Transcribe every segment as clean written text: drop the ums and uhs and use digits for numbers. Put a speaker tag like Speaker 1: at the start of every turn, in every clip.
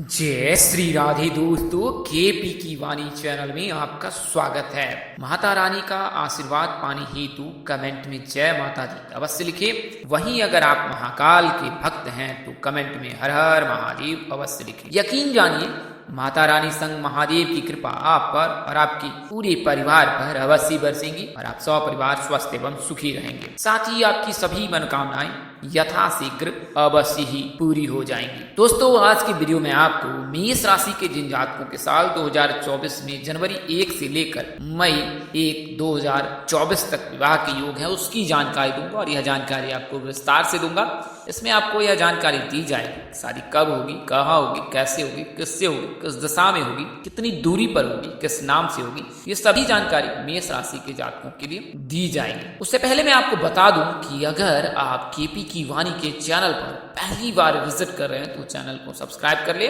Speaker 1: जय श्री राधे दोस्तों, केपी की वाणी चैनल में आपका स्वागत है। माता रानी का आशीर्वाद पाने हेतु कमेंट में जय माता दी अवश्य लिखें। वहीं अगर आप महाकाल के भक्त हैं तो कमेंट में हर हर महादेव अवश्य लिखें। यकीन जानिए, माता रानी संग महादेव की कृपा आप पर और आपके पूरे परिवार पर अवश्य बरसेंगी और आप सब परिवार स्वस्थ एवं सुखी रहेंगे। साथ ही आपकी सभी मनोकामनाएं यथाशीघ्र अवश्य ही पूरी हो जाएंगी। दोस्तों, आज की वीडियो में आपको मेष राशि के जिन जातकों के साल 2024 में जनवरी 1 से लेकर मई 1 2024 तक विवाह के योग है उसकी जानकारी दूंगा और यह जानकारी आपको विस्तार से दूंगा। इसमें आपको यह जानकारी दी जाएगी शादी कब होगी, कहाँ होगी, कैसे होगी, किससे होगी, किस दिशा में होगी, कितनी दूरी पर होगी, किस नाम से होगी, ये सभी जानकारी मेष राशि के जातकों के लिए दी जाएगी। उससे पहले मैं आपको बता दूं कि अगर आप केपी की वाणी के चैनल पर पहली बार विजिट कर रहे हैं तो चैनल को सब्सक्राइब कर ले,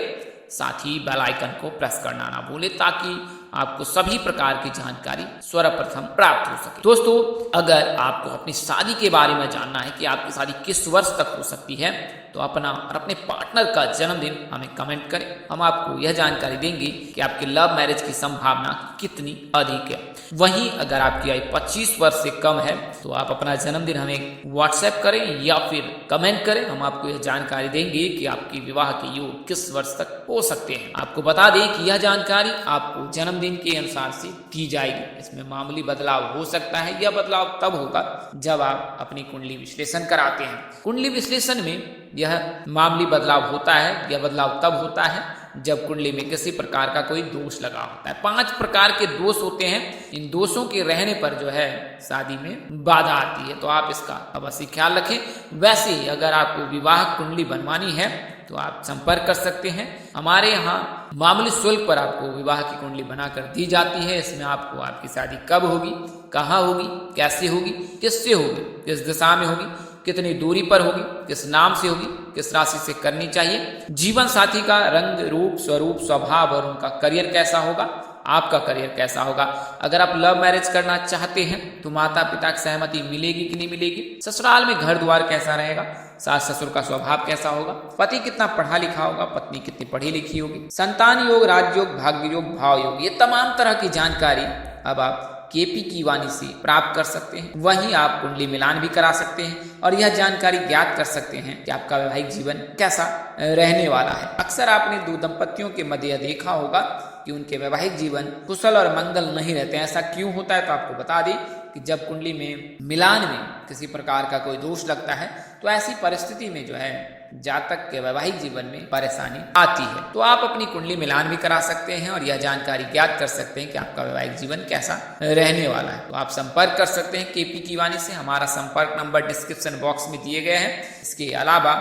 Speaker 1: साथ ही बेल आइकन को प्रेस करना ना भूले ताकि आपको सभी प्रकार की जानकारी सर्वप्रथम प्राप्त हो सके। दोस्तों, अगर आपको अपनी शादी के बारे में जानना है कि आपकी शादी किस वर्ष तक हो सकती है तो अपना और अपने पार्टनर का जन्मदिन हमें कमेंट करें। हम आपको यह जानकारी देंगे कि आपके लव मैरिज की संभावना कितनी अधिक है। वहीं अगर आपकी आयु 25 वर्ष से कम है तो आप अपना जन्मदिन हमें व्हाट्सएप करें या फिर कमेंट करें। हम आपको यह जानकारी देंगे कि आपके विवाह के योग किस वर्ष तक हो सकते हैं। आपको बता दें कि यह जानकारी आपको जन्मदिन के अनुसार से दी जाएगी। इसमें मामूली बदलाव हो सकता है। यह बदलाव तब होगा जब आप अपनी कुंडली विश्लेषण कराते हैं। कुंडली विश्लेषण में यह मामूली बदलाव होता है। यह बदलाव तब होता है जब कुंडली में किसी प्रकार का कोई दोष लगा होता है। 5 प्रकार के दोष होते हैं। इन दोषों के रहने पर जो है शादी में बाधा आती है, तो आप इसका अवश्य ख्याल रखें। वैसे ही अगर आपको विवाह कुंडली बनवानी है तो आप संपर्क कर सकते हैं। हमारे यहाँ मामूली शुल्क पर आपको विवाह की कुंडली बनाकर दी जाती है। इसमें आपको आपकी शादी कब होगी, कहाँ होगी, कैसे होगी, किससे होगी, किस दिशा में होगी, कितनी दूरी पर होगी, किस नाम से होगी, किस राशि से करनी चाहिए, जीवन साथी का रंग, रूप, स्वरूप, स्वभाव और उनका करियर कैसा होगा, आपका करियर कैसा होगा। अगर आप लव मैरिज करना चाहते हैं तो माता पिता की सहमति मिलेगी कि नहीं मिलेगी, ससुराल में घर द्वार कैसा रहेगा, सास ससुर का स्वभाव कैसा होगा, पति कितना पढ़ा लिखा होगा, पत्नी कितनी पढ़ी लिखी होगी, संतान योग, राजयोग, भाग्य योग, भाव योग, ये तमाम तरह की जानकारी अब आप केपी की वाणी से प्राप्त कर सकते हैं। वहीं आप कुंडली मिलान भी करा सकते हैं और यह जानकारी ज्ञात कर सकते हैं कि आपका वैवाहिक जीवन कैसा रहने वाला है। अक्सर आपने 2 दंपतियों के मध्य देखा होगा कि उनके वैवाहिक जीवन कुशल और मंगल नहीं रहते हैं। ऐसा क्यों होता है तो आपको बता दें कि जब कुंडली में मिलान में किसी प्रकार का कोई दोष लगता है तो ऐसी परिस्थिति में जो है जातक के वैवाहिक जीवन में परेशानी आती है। तो आप अपनी कुंडली मिलान भी करा सकते हैं और यह जानकारी ज्ञात कर सकते हैं कि आपका वैवाहिक जीवन कैसा रहने वाला है। तो आप संपर्क कर सकते हैं केपी की वाणी से। हमारा संपर्क नंबर डिस्क्रिप्शन बॉक्स में दिए गए हैं। इसके अलावा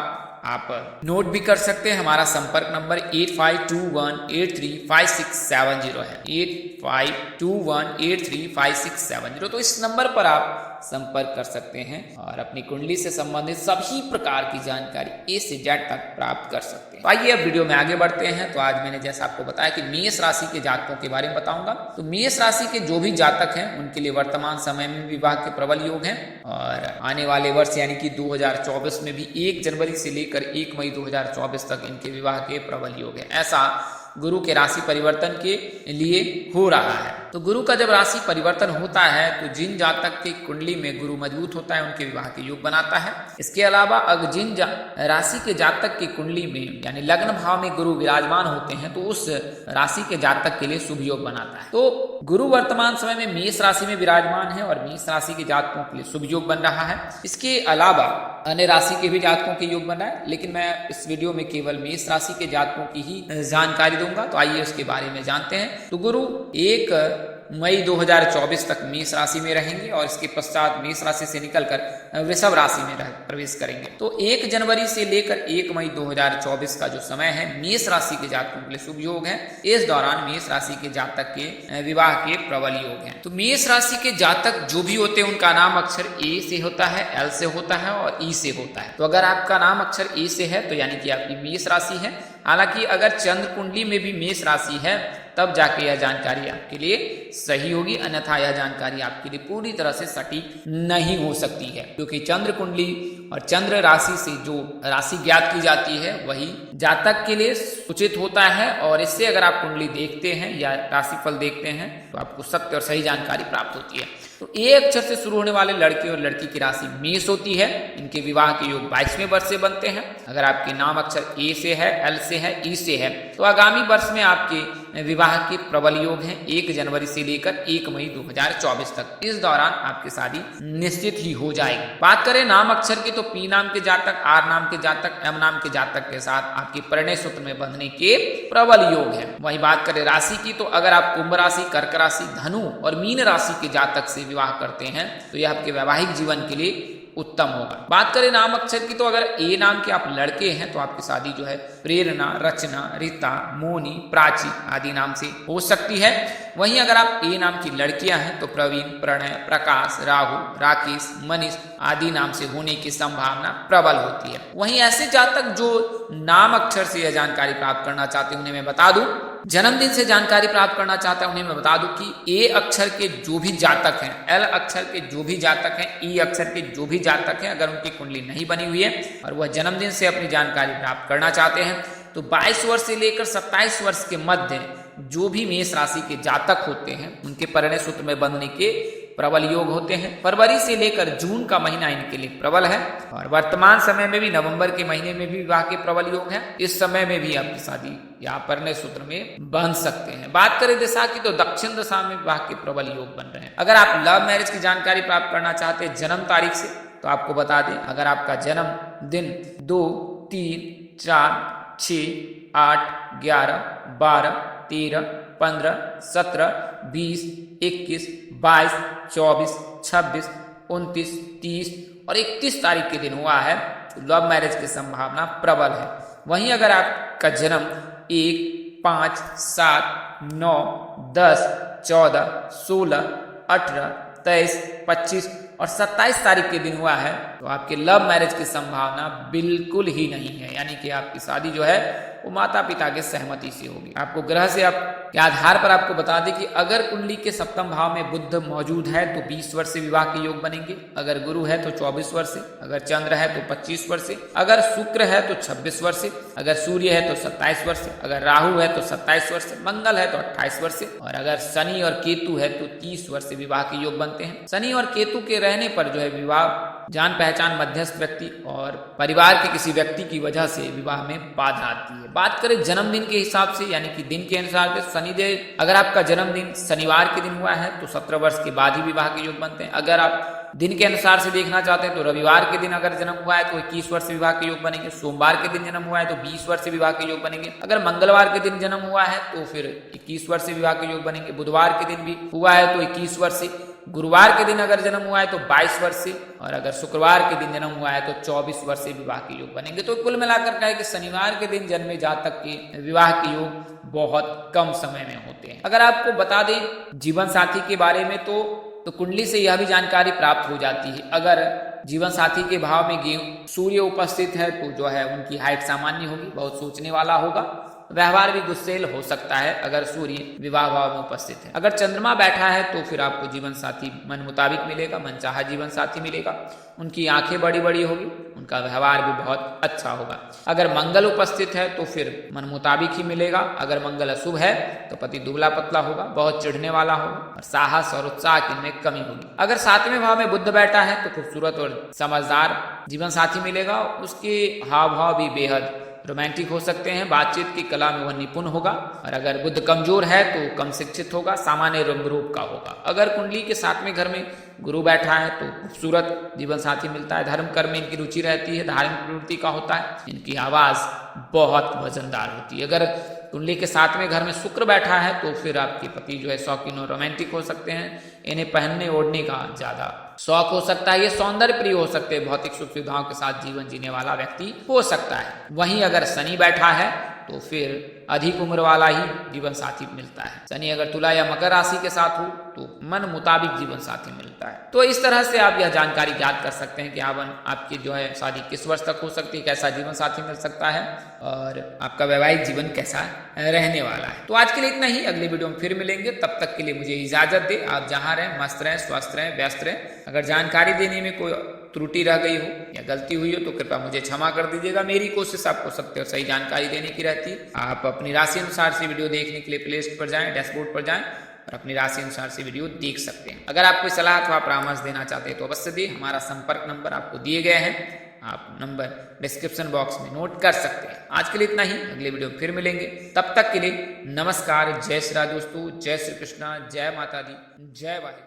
Speaker 1: आप नोट भी कर सकते हैं। हमारा संपर्क नंबर 8521835670 है, 8521835670। तो इस नंबर पर आप संपर्क कर सकते हैं और अपनी कुंडली से संबंधित सभी प्रकार की जानकारी ए से जेड तक प्राप्त कर सकते हैं। तो आइए अब वीडियो में आगे बढ़ते हैं। तो आज मैंने जैसा आपको बताया कि मेष राशि के जातकों के बारे में बताऊंगा। तो मेष राशि के जो भी जातक हैं उनके लिए वर्तमान समय में विवाह के प्रबल योग हैं और आने वाले वर्ष यानी कि 2024 में भी 1 जनवरी से लेकर 1 मई 2024 तक इनके विवाह के प्रबल योग है। ऐसा गुरु के राशि परिवर्तन के लिए हो रहा है। तो गुरु का जब राशि परिवर्तन होता है तो जिन जातक की कुंडली में गुरु मजबूत होता है उनके विवाह के योग बनाता है। इसके अलावा अगर जिन राशि के जातक की कुंडली में यानी लग्न भाव में गुरु विराजमान होते हैं तो उस राशि के जातक के लिए शुभ योग बनाता है। तो गुरु वर्तमान समय में मेष राशि में विराजमान है और मेष राशि के जातकों के लिए शुभ योग बन रहा है। इसके अलावा अन्य राशि के भी जातकों के योग बन रहा है, लेकिन मैं इस वीडियो में केवल मेष राशि के जातकों की ही जानकारी दूंगा। तो आइए उसके बारे में जानते हैं। तो गुरु 1 मई 2024 तक मेष राशि में रहेंगे और इसके पश्चात मेष राशि से निकलकर वृषभ राशि में प्रवेश करेंगे। तो 1 जनवरी से लेकर 1 मई 2024 का जो समय है मेष राशि के जातकों के लिए शुभ योग है। इस दौरान मेष राशि के जातक के विवाह के प्रबल योग हैं। तो मेष राशि के जातक जो भी होते हैं उनका नाम अक्षर ए से होता है, एल से होता है और ई से होता है। तो अगर आपका नाम अक्षर ए से है तो यानी कि आपकी मेष राशि है। हालांकि अगर चंद्र कुंडली में भी मेष राशि है तब जाके यह जानकारी आपके लिए सही होगी, अन्यथा यह जानकारी आपके लिए पूरी तरह से सटीक नहीं हो सकती है, क्योंकि चंद्र कुंडली और चंद्र राशि से जो राशि ज्ञात की जाती है वही जातक के लिए उचित होता है। और इससे अगर आप कुंडली देखते हैं या राशिफल देखते हैं तो आपको सत्य और सही जानकारी प्राप्त होती है। तो ए अक्षर से शुरू होने वाले लड़के और लड़की की राशि मेष होती है। इनके विवाह के योग 22वें वर्ष से बनते हैं। अगर आपके नाम अक्षर ए से है, एल से है, ई से है तो आगामी वर्ष में आपके विवाह के प्रबल योग हैं 1 जनवरी से लेकर 1 मई 2024 तक। इस दौरान आपकी शादी निश्चित ही हो जाएगी। बात करें नाम अक्षर की तो पी नाम के जातक, आर नाम के जातक, एम नाम के जातक के साथ आपकी परिणय सूत्र में बंधने के प्रबल योग है। वही बात करें राशि की तो अगर आप कुंभ राशि, कर्क राशि, धनु और मीन राशि के जातक से विवाह करते हैं तो यह आपके वैवाहिक जीवन के लिए उत्तम होगा। बात करें नाम अक्षर की तो अगर ए नाम के आप लड़के हैं तो आपकी शादी जो है प्रेरणा, रचना, रीता, मोनी, प्राची आदि नाम से हो सकती है। वहीं अगर आप ए नाम की लड़कियां हैं तो प्रवीण, प्रणय, प्रकाश, राहुल, राकेश, मनीष आदि नाम से होने की संभावना प्रबल होती है। वहीं ऐसे जातक जो नाम अक्षर से यह जानकारी प्राप्त करना चाहते हैं उन्हें मैं बता दूं, जन्मदिन से जानकारी प्राप्त करना चाहता है उन्हें मैं बता दूं कि ए अक्षर के जो भी जातक हैं, एल अक्षर के जो भी जातक हैं, ई अक्षर के जो भी जातक हैं, अगर उनकी कुंडली नहीं बनी हुई है और वह जन्मदिन से अपनी जानकारी प्राप्त करना चाहते हैं तो 22 वर्ष से लेकर 27 वर्ष के मध्य जो भी मेष राशि के जातक होते हैं उनके परिणय सूत्र में बंधने के प्रबल योग होते हैं। फरवरी से लेकर जून का महीना इनके लिए प्रबल है और वर्तमान समय में भी नवंबर के महीने में भी विवाह के प्रबल योग हैं। इस समय में भी आपकी शादी या परिणय सूत्र में बंध सकते हैं। बात करें दिशा की तो दक्षिण दिशा में विवाह के प्रबल योग बन रहे हैं। अगर आप लव मैरिज की जानकारी प्राप्त करना चाहते हैं जन्म तारीख से तो आपको बता दें, अगर आपका जन्म दिन 2, 3, 4, 6, 8, 11, 12, 13, 15, 17, 20, 21, 22, 24, 26, 29, 30 और 31 तारीख के दिन हुआ है तो लव मैरिज की संभावना प्रबल है। वहीं अगर आपका जन्म 1, 5, 7, 9, 10, 14, 16, 18, 23, 25 और 27 तारीख के दिन हुआ है तो आपके लव मैरिज की संभावना बिल्कुल ही नहीं है, यानी कि आपकी शादी जो है वो माता पिता के सहमति से होगी। आपको ग्रह से आप के आधार पर आपको बता दें कि अगर कुंडली के सप्तम भाव में बुध मौजूद है तो 20 वर्ष से विवाह के योग बनेंगे। अगर गुरु है तो 24 वर्ष से, अगर चंद्र है तो 25 वर्ष से, अगर शुक्र है तो 26 वर्ष से, अगर सूर्य है तो 27 वर्ष से, अगर राहु है तो 27 वर्ष से, मंगल है तो 28 वर्ष से और अगर शनि और केतु है तो 30 वर्ष से विवाह के योग बनते हैं। शनि और केतु के रहने पर जो है विवाह जान पहचान मध्यस्थ व्यक्ति और परिवार के किसी व्यक्ति की वजह से विवाह में बाधा आती है। बात करें जन्मदिन के हिसाब से यानी कि दिन के अनुसार के शनिदेव, अगर आपका जन्मदिन शनिवार के दिन हुआ है तो 17 वर्ष के बाद ही विवाह के योग बनते हैं। अगर आप दिन के अनुसार से देखना चाहते हैं तो रविवार के दिन अगर जन्म हुआ है तो 21 वर्ष से विवाह के योग बनेंगे। सोमवार के दिन जन्म हुआ है तो 20 वर्ष से विवाह के योग बनेंगे। अगर मंगलवार के दिन जन्म हुआ है तो फिर 21 वर्ष से विवाह के योग बनेंगे। बुधवार के दिन भी हुआ है तो 21 वर्ष से, गुरुवार के दिन अगर जन्म हुआ है तो 22 वर्ष से और अगर शुक्रवार के दिन जन्म हुआ है तो 24 वर्ष से विवाह के योग बनेंगे। तो कुल मिलाकर कहे कि शनिवार के दिन जन्मे जातक के विवाह के योग बहुत कम समय में होते हैं। अगर आपको बता दें जीवन साथी के बारे में तो कुंडली से यह भी जानकारी प्राप्त हो जाती है। अगर जीवन साथी के भाव में सूर्य उपस्थित है तो जो है उनकी हाइट सामान्य होगी, बहुत सोचने वाला होगा, व्यवहार भी गुस्सेल हो सकता है अगर सूर्य विवाह भाव में उपस्थित है। अगर चंद्रमा बैठा है तो फिर आपको जीवन साथी मन मुताबिक मिलेगा, मनचाहा जीवन साथी मिलेगा। उनकी आंखें बड़ी बड़ी होगी, उनका व्यवहार भी बहुत अच्छा होगा। अगर मंगल उपस्थित है तो फिर मन मुताबिक ही मिलेगा। अगर मंगल अशुभ है तो पति दुबला पतला होगा, बहुत चिढ़ने वाला होगा और साहस और उत्साह इनमें कमी होगी। अगर 7वें भाव में बुध बैठा है तो खूबसूरत और समझदार जीवन साथी मिलेगा। उसके हाव भाव भी बेहद रोमांटिक हो सकते हैं, बातचीत की कला में वह निपुण होगा। और अगर बुध कमजोर है तो कम शिक्षित होगा, सामान्य रंग रूप का होगा। अगर कुंडली के 7वें घर में गुरु बैठा है तो खूबसूरत जीवन साथी मिलता है। धर्म कर्म में इनकी रुचि रहती है, धार्मिक प्रवृत्ति का होता है, इनकी आवाज बहुत वजनदार होती है। अगर कुंडली के 7वें घर में शुक्र बैठा है तो फिर आपके पति जो है शौकीन और रोमांटिक हो सकते हैं। इन्हें पहनने ओढ़ने का ज्यादा शौक हो सकता है, ये सौंदर्य प्रिय हो सकते हैं, भौतिक सुख सुविधाओं के साथ जीवन जीने वाला व्यक्ति हो सकता है। वहीं अगर शनि बैठा है तो फिर अधिक उम्र वाला ही जीवन साथी मिलता है। शनि अगर तुला या मकर राशि के साथ हो तो मन मुताबिक जीवन साथी मिलता है। तो इस तरह से आप यह जानकारी ज्ञात कर सकते हैं कि आपकी जो है शादी किस वर्ष तक हो सकती है, कैसा जीवन साथी मिल सकता है और आपका वैवाहिक जीवन कैसा रहने वाला है। तो आज के लिए इतना ही, अगले वीडियो में फिर मिलेंगे। तब तक के लिए मुझे इजाजत दे। आप जहां रहें मस्त रहें, स्वस्थ रहें, व्यस्त रहें। अगर जानकारी देने में कोई त्रुटि रह गई हो या गलती हुई हो तो कृपया मुझे क्षमा कर दीजिएगा। मेरी कोशिश आपको सत्य और सही जानकारी देने की रहती है। आप अपनी राशि अनुसार से वीडियो देखने के लिए प्ले लिस्ट पर जाएं, डैशबोर्ड पर जाएं और अपनी राशि अनुसार से वीडियो देख सकते हैं। अगर आप कोई सलाह अथवा परामर्श देना चाहते हैं तो अवश्य दें। हमारा संपर्क नंबर आपको दिए गए हैं, आप नंबर डिस्क्रिप्शन बॉक्स में नोट कर सकते हैं। आज के लिए इतना ही, अगले वीडियो में फिर मिलेंगे। तब तक के लिए नमस्कार, जय श्री राम दोस्तों, जय श्री कृष्णा, जय माता दी, जय वाहिगुरु।